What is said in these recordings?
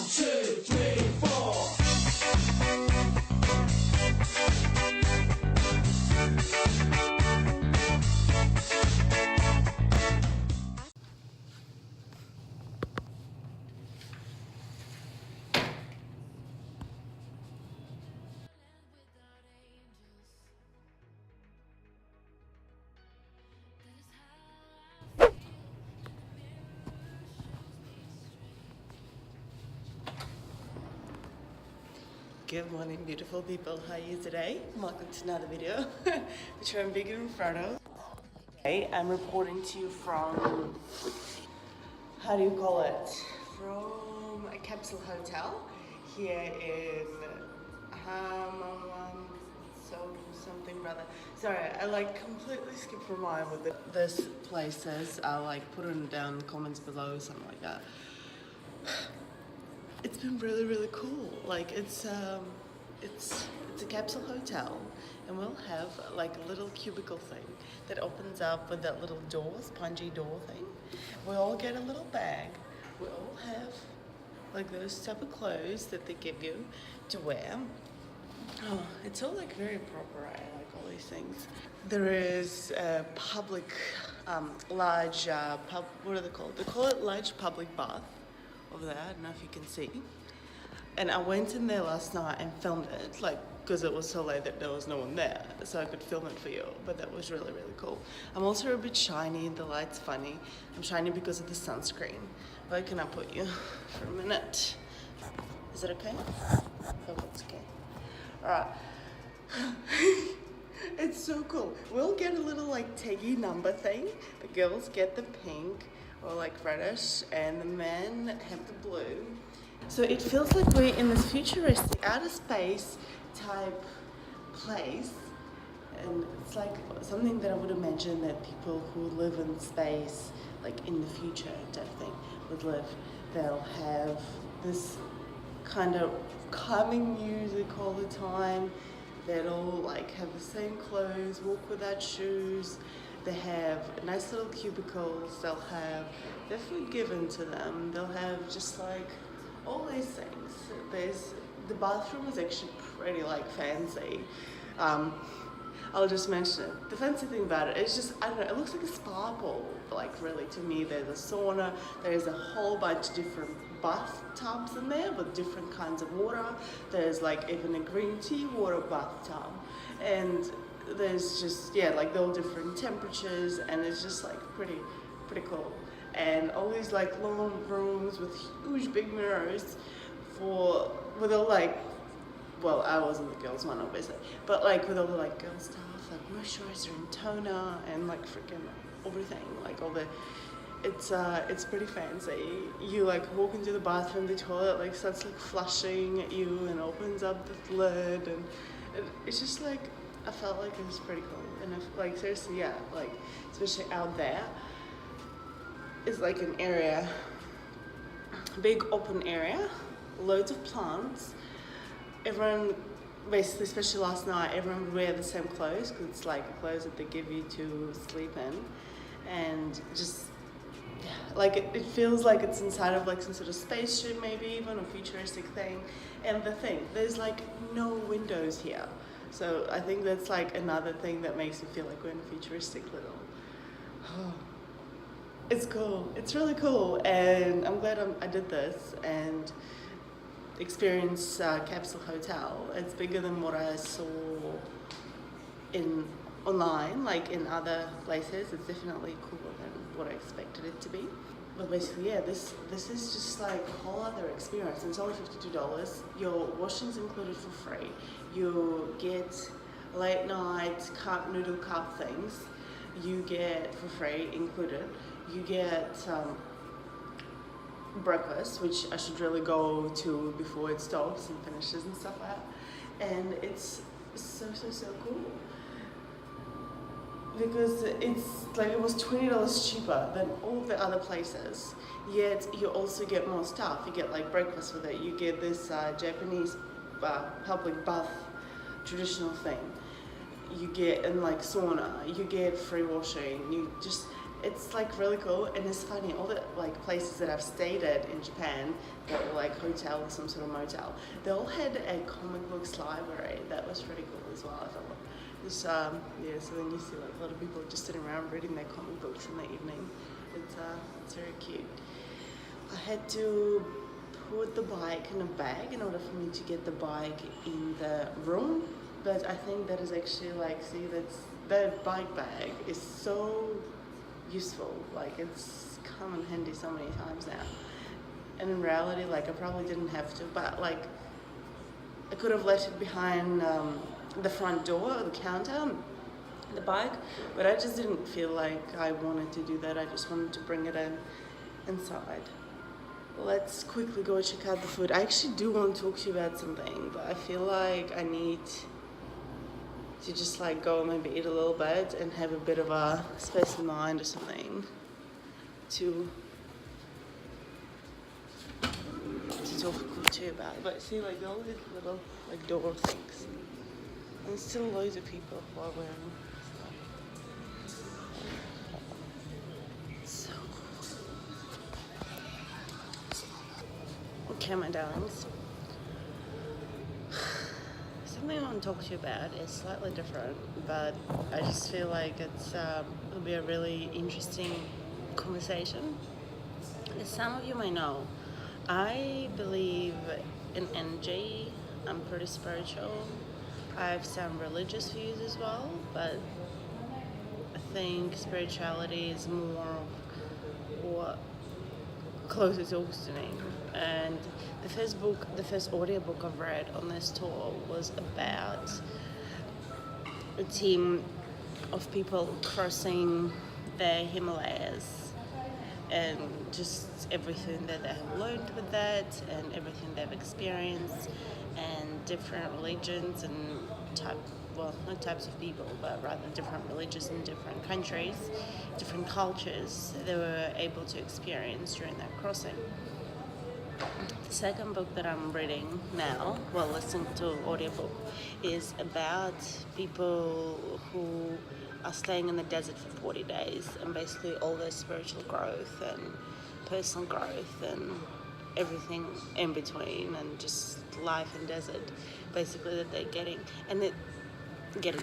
2, 3, 4. Good morning, beautiful people. How are you today? Welcome to another video, which I'm big in Frodo. Today, I'm reporting to you from, how do you call it? From a Capsule Hotel here in Hamamatsu, something brother. Sorry, I like completely skipped my mind with this place is. I'll like put it down in the comments below, something like that. It's been really cool. Like it's a capsule hotel, and we'll have like a little cubicle thing that opens up with that little door, spongy door thing. We all get a little bag. We all have like those type of clothes that they give you to wear. Oh, it's all like very proper. I like all these things. There is a public, large what are they called? They call it large public bath over there. I don't know if you can see. And I went in there last night and filmed it, like, because it was so late that there was no one there, so I could film it for you. But that was really cool. I'm also a bit shiny. The light's funny. I'm shiny because of the sunscreen. Where can I put you for a minute? Is it okay? Oh, it's okay. Alright. It's so cool. We'll get a little like taggy number thing. The girls get the pink or like reddish, and the men have the blue. So it feels like we're in this futuristic outer space type place, and it's like something that I would imagine that people who live in space, like in the future type thing, would live. They'll have this kind of calming music all the time. They'll like have the same clothes, walk without shoes. They have nice little cubicles. They'll have their food given to them. They'll have just like all these things. The bathroom is actually pretty like fancy. I'll just mention it. The fancy thing about it is just, I don't know, it looks like a spa pool. Like really, to me, there's a sauna. There's a whole bunch of different bathtubs in there with different kinds of water. There's like even a green tea water bathtub, and there's just, yeah, like they're all different temperatures, and it's just like pretty cool. And all these like long rooms with huge big mirrors with all like, well, I wasn't the girls one obviously, but like with all the like girl stuff, like moisturizer and toner and like freaking everything, like all the, it's pretty fancy. You like walk into the bathroom, the toilet like starts like flushing at you and opens up the lid, and it's just like, I felt like it was pretty cool. And if, like seriously, yeah, like especially out there, it's like an area, big open area, loads of plants. Everyone, basically, especially last night, everyone would wear the same clothes because it's like the clothes that they give you to sleep in, and just like it feels like it's inside of like some sort of spaceship, maybe even a futuristic thing. And the thing, there's like no windows here. So I think that's like another thing that makes me feel like we're in a futuristic little. It's cool. It's really cool, and I'm glad I did this and experienced Capsule Hotel. It's bigger than what I saw online, like in other places. It's definitely cooler than what I expected it to be. But basically, yeah, this is just like a whole other experience. It's only $52. Your washing's included for free. You get late night noodle cup things. You get for free included. You get breakfast, which I should really go to before it stops and finishes and stuff like that. And it's so cool. Because it's like it was $20 cheaper than all the other places, yet you also get more stuff. You get like breakfast with it. You get this Japanese public bath traditional thing. You get in like sauna. You get free washing. You just it's like really cool, and it's funny, all the like places that I've stayed at in Japan that were like hotel or some sort of motel, they all had a comic books library. That was pretty cool as well. I thought this yeah, so then you see like a lot of people just sitting around reading their comic books in the evening. It's very cute. I had to put the bike in a bag in order for me to get the bike in the room, but I think that is actually like, see, that bike bag is so useful. Like, it's come in handy so many times now, and in reality, like, I probably didn't have to, but like I could have left it behind the front door or the counter, the bike, but I just didn't feel like I wanted to do that. I just wanted to bring it inside. Let's quickly go check out the food. I actually do want to talk to you about something, but I feel like I need to just like go maybe eat a little bit and have a bit of a space of mind or something to talk to you about. But see, like all these little like door things, and there's still loads of people who are wearing stuff. So okay, my darlings. Something I want to talk to you about is slightly different, but I just feel like it'll be a really interesting conversation. As some of you may know, I believe in energy. I'm pretty spiritual. I have some religious views as well, but I think spirituality is more what closer to me. And the first audiobook I've read on this tour was about a team of people crossing the Himalayas, and just everything that they have learned with that, and everything they've experienced, and different religions and not types of people, but rather different religions in different countries, different cultures they were able to experience during that crossing. The second book that I'm reading now, well, listening to an audiobook, is about people who are staying in the desert for 40 days, and basically all their spiritual growth and personal growth and everything in between, and just life in desert, basically, that they're getting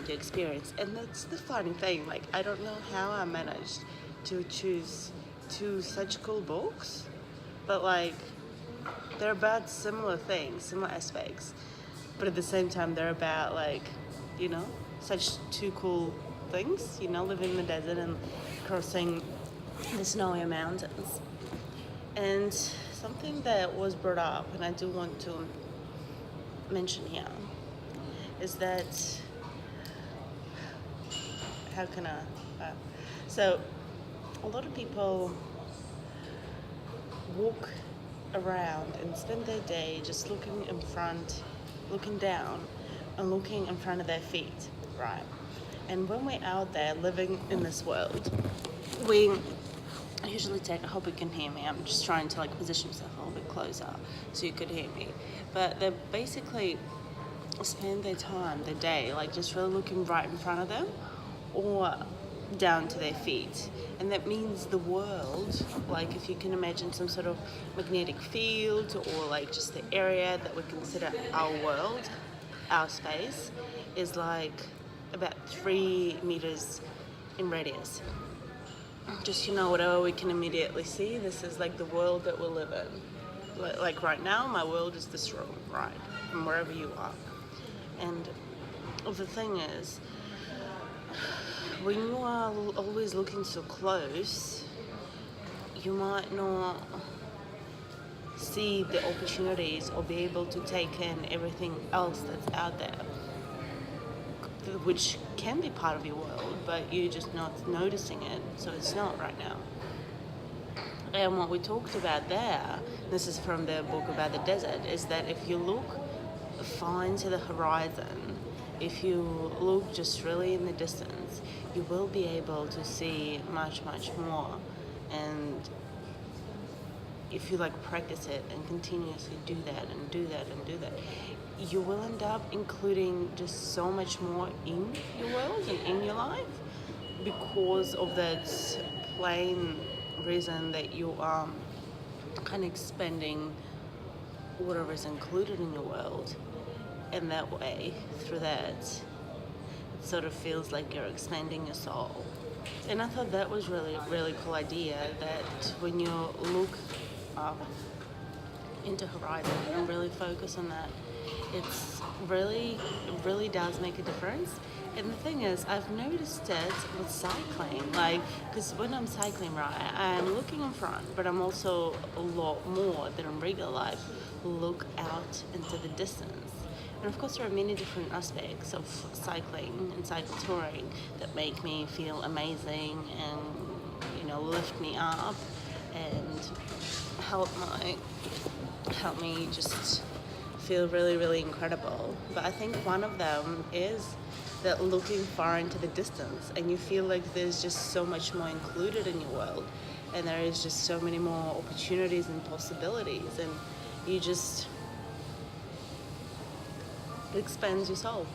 to experience. And that's the funny thing, like, I don't know how I managed to choose two such cool books, but like they're about similar things, similar aspects, but at the same time they're about like, you know, such two cool things, you know, living in the desert and crossing the snowy mountains. And something that was brought up, and I do want to mention here, is that so a lot of people walk around and spend their day just looking down and looking in front of their feet, right? And when we're out there living in this world, we usually take, I hope you can hear me, I'm just trying to like position myself a little bit closer so you could hear me, but they basically spend their day, like just really looking right in front of them or down to their feet. And that means the world, like if you can imagine some sort of magnetic field, or like just the area that we consider our world, our space, is like about 3 meters in radius. Just, you know, whatever we can immediately see, this is like the world that we live in. Like right now, my world is this room, right? And wherever you are. And the thing is, when you are always looking so close, you might not see the opportunities or be able to take in everything else that's out there, which can be part of your world, but you're just not noticing it, so it's not right now. And what we talked about there, this is from the book about the desert, is that if you look far into the horizon, if you look just really in the distance, you will be able to see much, much more. And if you like practice it and continuously do that and do that and do that, you will end up including just so much more in your world and in your life because of that plain reason that you are kind of expanding whatever is included in your world, and that way, through that, it sort of feels like you're expanding your soul. And I thought that was really a really cool idea, that when you look up into horizon and really focus on that, it really does make a difference. And the thing is, I've noticed it with cycling, like, because when I'm cycling, right, I'm looking in front, but I'm also a lot more than in regular life, look out into the distance. And of course, there are many different aspects of cycling and cycle touring that make me feel amazing and, lift me up and help me just feel really, really incredible. But I think one of them is that looking far into the distance, and you feel like there's just so much more included in your world, and there is just so many more opportunities and possibilities, and it expands your soul.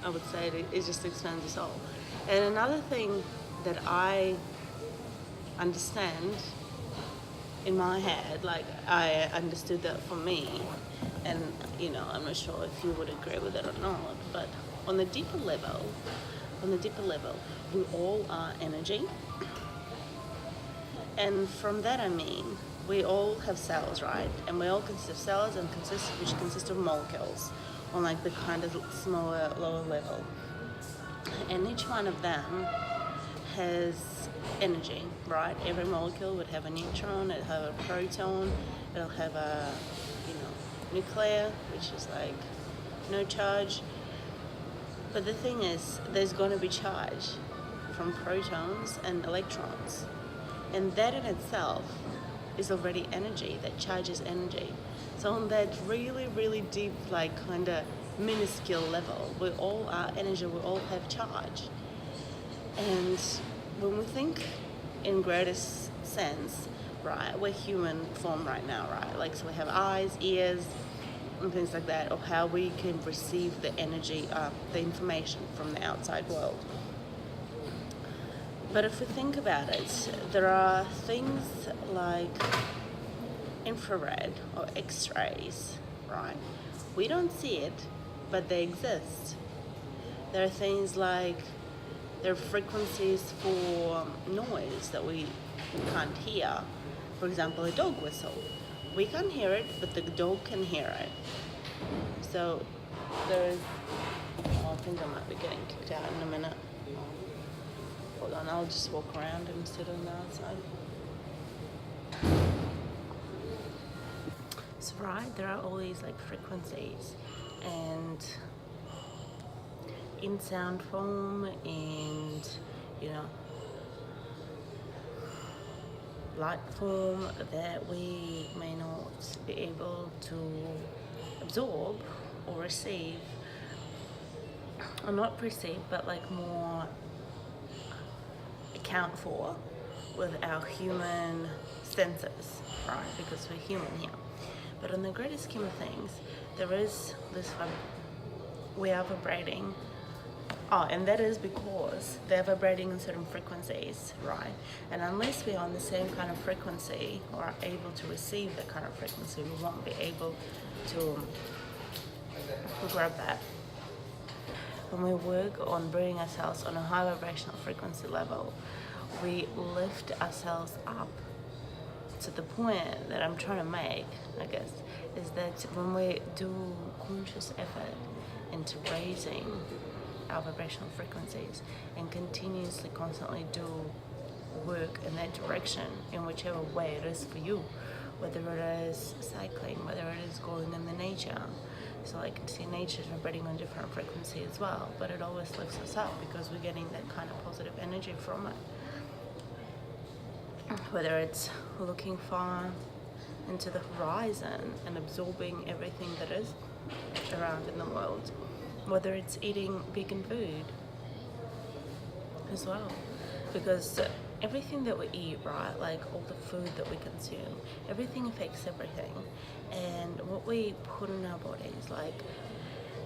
I would say it just expands your soul. And another thing that I understand in my head, like I understood that for me, and I'm not sure if you would agree with it or not, but on the deeper level, we all are energy. And from that I mean, we all have cells, right? And we all consist of cells which consist of molecules on like the kind of smaller, lower level. And each one of them has energy, right? Every molecule would have a neutron, it'll have a proton, it'll have a, nuclear, which is like no charge. But the thing is, there's going to be charge from protons and electrons. And that in itself is already energy, that charges energy. So on that really, really deep, like kind of minuscule level, we all are energy, we all have charge. And when we think in greatest sense, right, we're human form right now, right? Like, so we have eyes, ears, and things like that, of how we can receive the energy, the information from the outside world. But if we think about it, there are things like infrared or X-rays, right? We don't see it, but they exist. There are things like, there are frequencies for noise that we can't hear. For example, a dog whistle. We can't hear it, but the dog can hear it. So there's, I think I might be getting kicked out in a minute. Hold on, I'll just walk around and sit on the outside. So right, there are all these like frequencies, and in sound form and light form that we may not be able to absorb or receive, or not perceive, but like more account for with our human senses, right? Because we're human here. But in the greater scheme of things, there is this we are vibrating. And that is because they're vibrating in certain frequencies, right? And unless we're on the same kind of frequency or are able to receive that kind of frequency, we won't be able to grab that. When we work on bringing ourselves on a high vibrational frequency level, we lift ourselves up to the point that I'm trying to make, I guess, is that when we do conscious effort into raising our vibrational frequencies and continuously, constantly do work in that direction, in whichever way it is for you, whether it is cycling, whether it is going in the nature. So I can see nature vibrating on different frequency as well, but it always lifts us up because we're getting that kind of positive energy from it. Whether it's looking far into the horizon and absorbing everything that is around in the world, whether it's eating vegan food as well, because everything that we eat, right, like all the food that we consume, everything affects everything. And what we put in our bodies, like,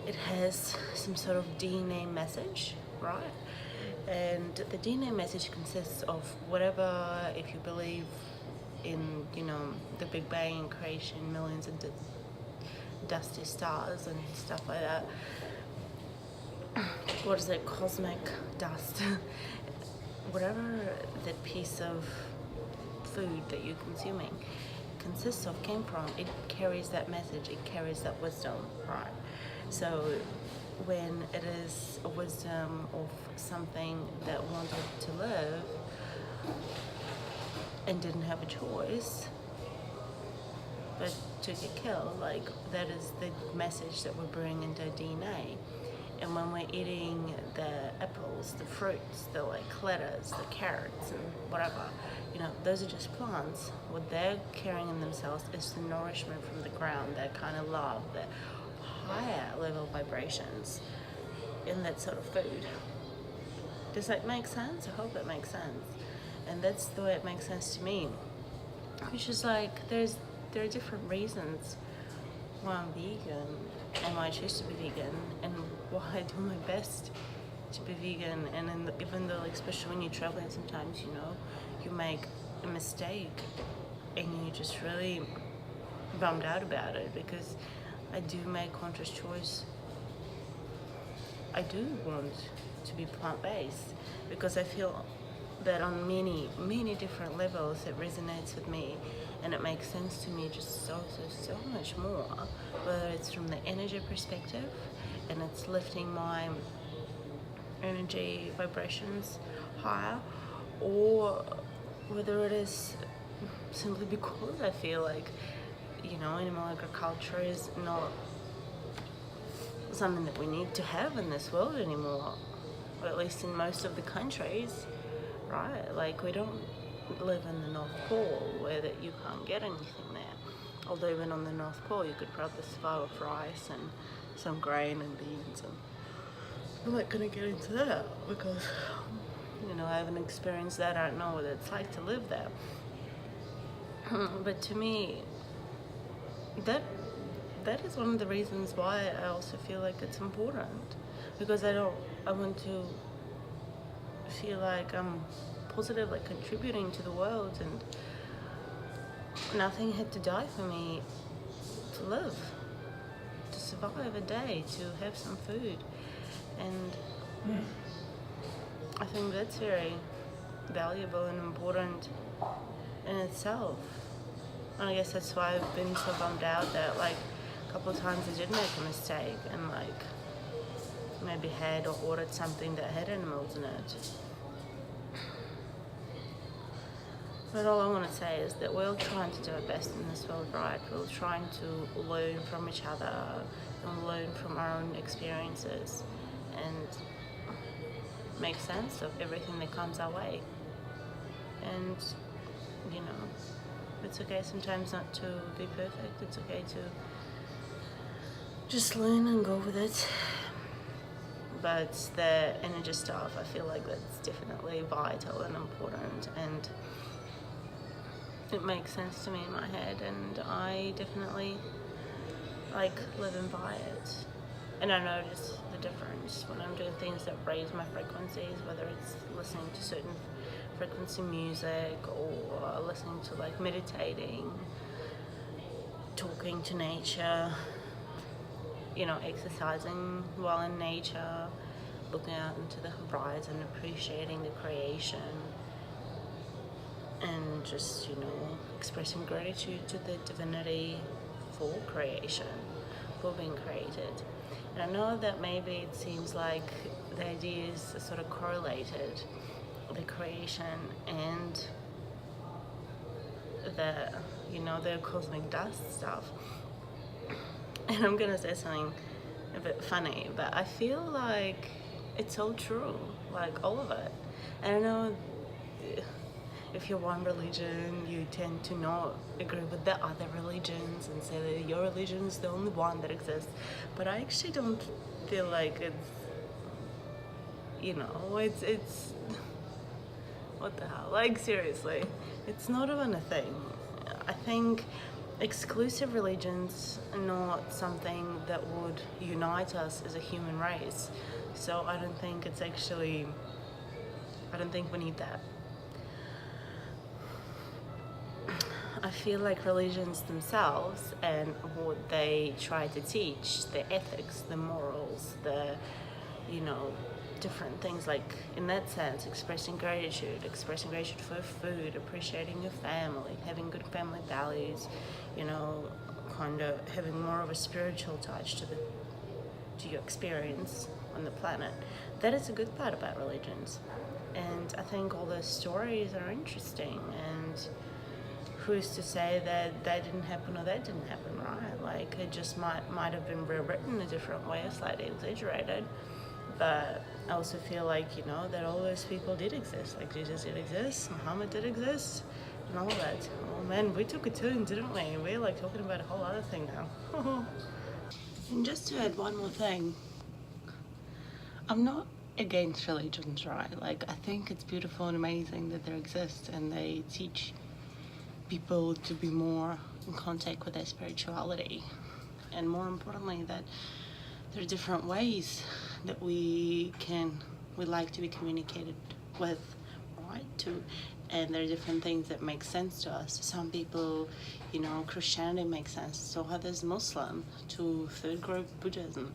it has some sort of DNA message, right? And the DNA message consists of whatever, if you believe in, the Big Bang and creation, millions of dusty stars and stuff like that. What is it? Cosmic dust. Whatever that piece of food that you're consuming consists of, came from, it carries that message, it carries that wisdom, right? So when it is a wisdom of something that wanted to live and didn't have a choice but to get killed, like, that is the message that we're bringing into DNA. And when we're eating the apples, the fruits, the lettuce, the carrots and whatever, those are just plants. What they're carrying in themselves is the nourishment from the ground, that kind of love, that higher level vibrations in that sort of food. Does that make sense? I hope that makes sense. And that's the way it makes sense to me. Which is like, there are different reasons why I'm vegan and why I choose to be vegan and why I do my best to be vegan. And even though, especially when you're traveling, sometimes, you make a mistake and you're just really bummed out about it, because I do make conscious choice. I do want to be plant-based because I feel that on many, many different levels it resonates with me and it makes sense to me just so much more, whether it's from the energy perspective and it's lifting my energy vibrations higher, or whether it is simply because I feel like, animal agriculture is not something that we need to have in this world anymore, or at least in most of the countries, right? Like, we don't live in the North Pole where that you can't get anything there. Although even on the North Pole you could probably survive with rice and some grain and beans, and I'm not gonna get into that because I haven't experienced that. I don't know what it's like to live there. But to me, that is one of the reasons why I also feel like it's important, because I want to feel like I'm positively contributing to the world, and nothing had to die for me to live, to survive a day, to have some food. And I think that's very valuable and important in itself. And I guess that's why I've been so bummed out that a couple of times I did make a mistake and maybe had or ordered something that had animals in it. But all I want to say is that we're all trying to do our best in this world, right? We're all trying to learn from each other and learn from our own experiences and make sense of everything that comes our way. And, it's okay sometimes not to be perfect. It's okay to just learn and go with it. But the energy stuff, I feel like that's definitely vital and important, and it makes sense to me in my head, and I definitely living by it. And I notice the difference when I'm doing things that raise my frequencies, whether it's listening to certain frequency music or listening to meditating, talking to nature, exercising while in nature, looking out into the horizon, appreciating the creation, and just, expressing gratitude to the divinity for creation, for being created. And I know that maybe it seems like the ideas are sort of correlated, the creation and the cosmic dust stuff. And I'm gonna say something a bit funny, but I feel like it's all true, all of it. And I know if you're one religion, you tend to not agree with the other religions and say that your religion is the only one that exists. But I actually don't feel like it's what the hell? Seriously, it's not even a thing. I think exclusive religions are not something that would unite us as a human race. So I don't think it's actually I don't think we need that. I feel like religions themselves and what they try to teach, the ethics, the morals, the, different things, like in that sense, expressing gratitude for food, appreciating your family, having good family values, kind of having more of a spiritual touch to your experience on the planet. That is a good part about religions. And I think all those stories are interesting, and who's to say that that didn't happen or that didn't happen, right? Like, it just might have been rewritten a different way, slightly exaggerated. But I also feel like, that all those people did exist. Like, Jesus did exist, Muhammad did exist, and all that. Oh man, we took a turn, didn't we? We're like talking about a whole other thing now. And just to add one more thing, I'm not against religions, right? Like, I think it's beautiful and amazing that they exist and they teach people to be more in contact with their spirituality, and more importantly that there are different ways that we like to be communicated with, right? And there are different things that make sense to us. To some people, Christianity makes sense, to others Muslim, to third group Buddhism.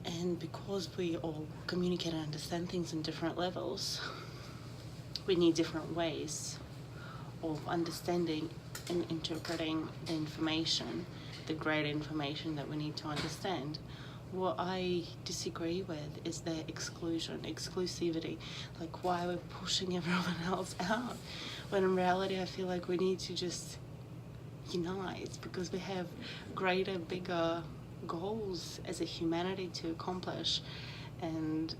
And because we all communicate and understand things in different levels, we need different ways of understanding and interpreting the information, the great information that we need to understand. What I disagree with is the exclusivity, like why we're pushing everyone else out, when in reality I feel like we need to just unite, because we have greater, bigger goals as a humanity to accomplish. And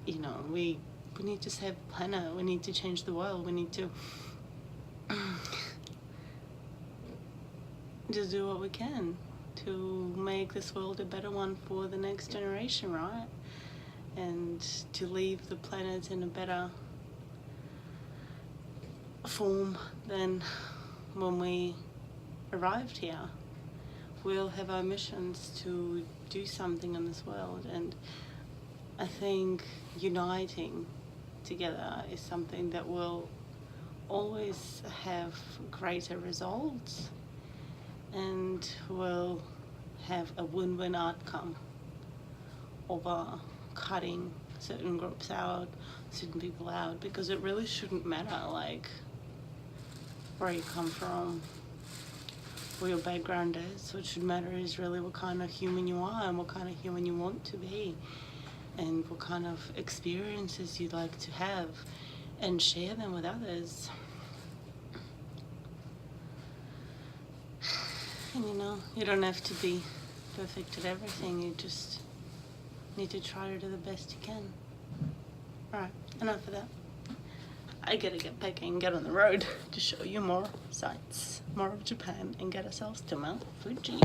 we need to save the planet, we need to change the world, we need to just do what we can to make this world a better one for the next generation, right? And to leave the planet in a better form than when we arrived here. We'll have our missions to do something in this world, and I think uniting together is something that will always have greater results and will have a win-win outcome over cutting certain groups out, certain people out, because it really shouldn't matter like where you come from, where your background is. What should matter is really what kind of human you are and what kind of human you want to be, and what kind of experiences you'd like to have, and share them with others. And you don't have to be perfect at everything, you just need to try to do the best you can. Alright, enough of that. I gotta get back and get on the road to show you more sights, more of Japan, and get ourselves to Mount Fuji.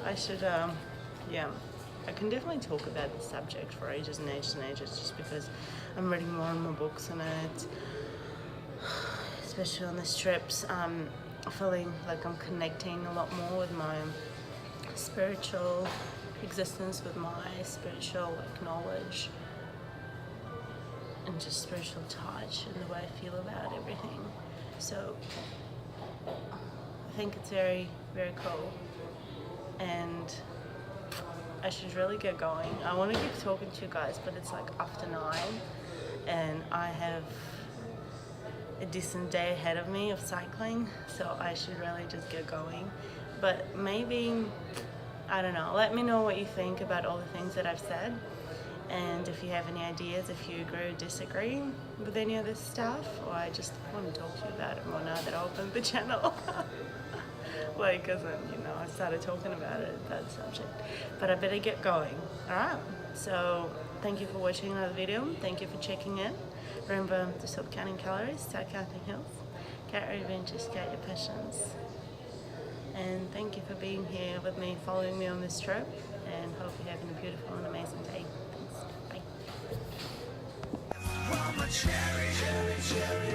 I should, I can definitely talk about the subject for ages and ages and ages, just because I'm reading more and more books on it, especially on the trips. Feeling like I'm connecting a lot more with my spiritual existence, with my spiritual knowledge, and just spiritual touch, and the way I feel about everything. So I think it's very, very cool, and I should really get going. I want to keep talking to you guys, but it's like after 9, and I have a decent day ahead of me of cycling, so I should really just get going. But maybe, I don't know, let me know what you think about all the things that I've said, and if you have any ideas, if you agree or disagree with any of this stuff, or I just want to talk to you about it more now that I opened the channel. Like, as in, I started talking about it, that subject. But I better get going. Alright, so thank you for watching another video. Thank you for checking in. Remember to stop counting calories, start counting health. Get your adventures, get your passions. And thank you for being here with me, following me on this trip, and hope you're having a beautiful and amazing day. Thanks. Bye.